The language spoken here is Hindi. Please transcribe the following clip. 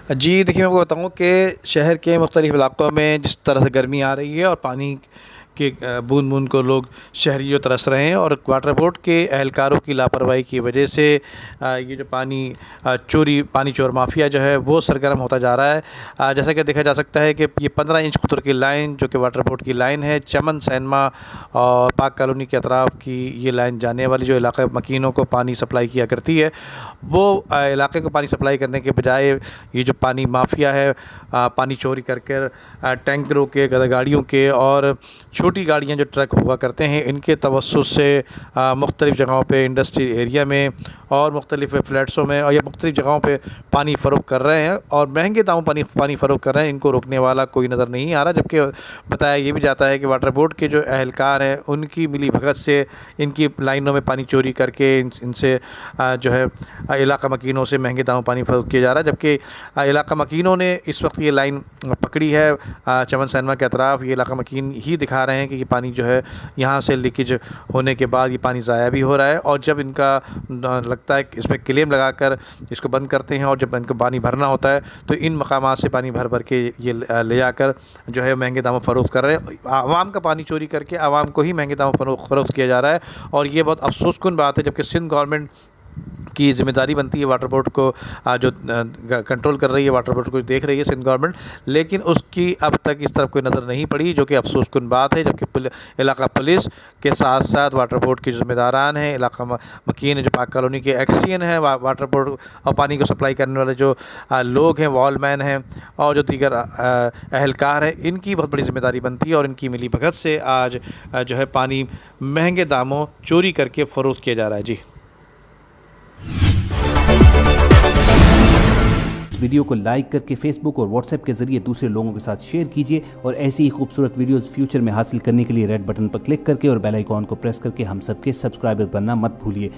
जी, देखिए मैं आपको बताऊँ कि शहर के मुख्तलिफ़ इलाकों में जिस तरह से गर्मी आ रही है और पानी के बूँद-बूँद को लोग शहरी जो तरस रहे हैं और वाटर बोर्ड के एहलकारों की लापरवाही की वजह से ये जो पानी चोर माफिया जो है वो सरगर्म होता जा रहा है। जैसा कि देखा जा सकता है कि ये 15 इंच कुतर की लाइन जो कि वाटर बोर्ड की लाइन है, चमन सैनमा और पाक कॉलोनी के अतराफ़ की ये लाइन जाने वाली जो इलाका मकीनों को पानी सप्लाई किया करती है, वो इलाके को पानी सप्लाई करने के बजाय ये जो पानी माफिया है पानी चोरी कर कर टैंकरों के, गाड़ियों के और छोटी गाड़ियाँ जो ट्रक हुआ करते हैं इनके तवस्सुस से मुख्तलिफ़ जगहों पे इंडस्ट्री एरिया में और मुख्तलिफ़ फ्लैट्सों में और या मुख्तलिफ़ जगहों पे पानी फ़रोख्त कर रहे हैं और महंगे दामों पानी फ़रोख्त कर रहे हैं। इनको रोकने वाला कोई नज़र नहीं आ रहा, जबकि बताया ये भी जाता है कि वाटर बोर्ड के जो एहलकार हैं उनकी मिलीभगत से इनकी लाइनों में पानी चोरी करके इनसे जो है इलाका मकीनों से महंगे दामों पानी फ़रोख्त किया जा रहा है। जबकि इलाका मकीनों ने इस वक्त ये लाइन पकड़ी है चमन सैनमा के अतराफ़। ये इलाका मकीन ही दिखा रहे हैं कि ये पानी जो है यहाँ से लीकेज होने के बाद ये पानी ज़ाया भी हो रहा है और जब इनका लगता है कि इसमें क्लेम लगाकर इसको बंद करते हैं और जब इनको पानी भरना होता है तो इन मकामात से पानी भर भर के ये ले जाकर जो है महंगे दामों फ़रोख्त कर रहे हैं। आवाम का पानी चोरी करके आवाम को ही महंगे दामों फ़रोख्त किया जा रहा है और ये बहुत अफसोसकुन बात है। जबकि सिंध गवर्नमेंट की ज़िम्मेदारी बनती है वाटर बोर्ड को जो कंट्रोल कर रही है, वाटर बोर्ड को देख रही है सिंध गवर्नमेंट, लेकिन उसकी अब तक इस तरफ कोई नज़र नहीं पड़ी, जो कि अफसोसकुन बात है। जबकि इलाका पुलिस के साथ साथ वाटर बोर्ड के ज़िम्मेदारान हैं, इलाका मकीन जो पाक कॉलोनी के एक्सियन हैं, वाटर बोर्ड और पानी को सप्लाई करने वाले जो लोग हैं, वॉलमैन हैं और जो दीगर एहलकार हैं, इनकी बहुत बड़ी ज़िम्मेदारी बनती है और इनकी मिलीभगत से आज जो है पानी महंगे दामों चोरी करके फ़रोख्त किया जा रहा है। जी। वीडियो को लाइक करके फेसबुक और व्हाट्सएप के जरिए दूसरे लोगों के साथ शेयर कीजिए और ऐसी ही खूबसूरत वीडियोस फ्यूचर में हासिल करने के लिए रेड बटन पर क्लिक करके और बेल आइकॉन को प्रेस करके हम सबके सब्सक्राइबर बनना मत भूलिए।